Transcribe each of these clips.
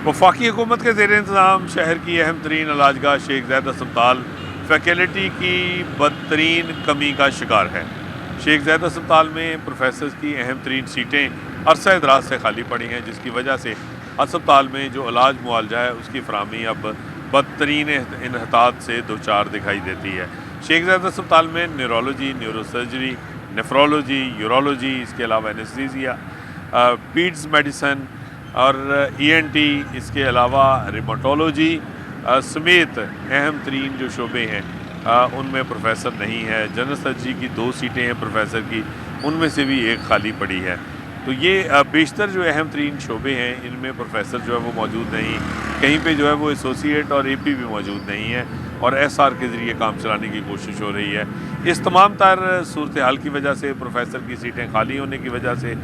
वफाकी हुकूमत के ज़ेर इंतज़ाम शहर की अहम तरीन इलाजगाह शेख ज़ायद अस्पताल फैकल्टी की बदतरीन कमी का शिकार है। शेख ज़ायद अस्पताल में प्रोफेसर्स की अहम तरीन सीटें अरसा दराज से खाली पड़ी हैं, जिसकी वजह से अस्पताल में जो इलाज मुआवजा है उसकी फराहमी अब बदतरीन इन्हतात से दो चार दिखाई देती है। शेख ज़ायद अस्पताल में न्यूरोलॉजी, न्यूरोसर्जरी, नेफ्रोलॉजी, यूरोलॉजी, इसके अलावा एनेस्थीसिया, पीड्स मेडिसन और ENT, इसके अलावा रिमोटोलॉजी समेत अहम तरीन जो शोबे हैं उनमें प्रोफेसर नहीं है। जनरल सर्जरी की 2 सीटें हैं प्रोफेसर की, उनमें से भी एक खाली पड़ी है। तो ये बेशतर जो अहम तरीन शोबे हैं इनमें प्रोफेसर जो है वो मौजूद नहीं, कहीं पे जो है वो एसोसिएट और AP भी मौजूद नहीं है और SR के ज़रिए काम चलाने की कोशिश हो रही है। इस तमाम तर सूरत हाल की वजह से, प्रोफेसर की सीटें खाली होने की वजह से,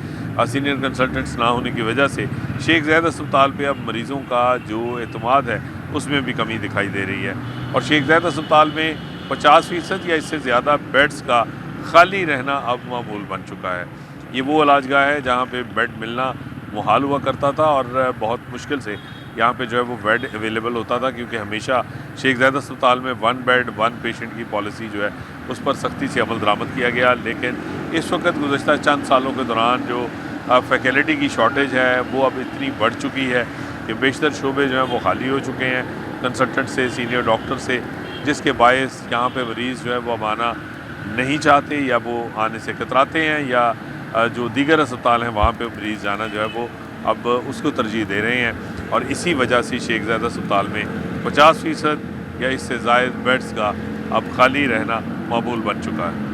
सीनियर कंसल्टेंट्स ना होने की वजह से शेख ज़ायद अस्पताल पे अब मरीज़ों का जो एतमाद है उसमें भी कमी दिखाई दे रही है और शेख ज़ायद अस्पताल में 50% या इससे ज़्यादा बेड्स का खाली रहना अब मामूल बन चुका है। ये वो इलाजगाह है जहाँ पे बेड मिलना मुहाल हुआ करता था और बहुत मुश्किल से यहाँ पे जो है वो बेड अवेलेबल होता था, क्योंकि हमेशा शेख ज़ायद अस्पताल में 1 बेड 1 पेशेंट की पॉलिसी जो है उस पर सख्ती से अमल दरामद किया गया। लेकिन इस वक्त गुज़श्ता चंद सालों के दौरान जो फैकल्टी की शॉर्टेज है वो अब इतनी बढ़ चुकी है कि बेशतर शोबे जो हैं वो खाली हो चुके हैं कंसल्टेंट से, सीनियर डॉक्टर से, जिसके बायस यहाँ पे मरीज़ जो है वो अब आना नहीं चाहते या वो आने से कतराते हैं, या जो दीगर अस्पताल हैं वहाँ पे मरीज़ जाना जो है वो अब उसको तरजीह दे रहे हैं और इसी वजह से शेख ज़ायद अस्पताल में 50% या इससे ज़ायद बेड्स का अब खाली रहना मामूल बन चुका है।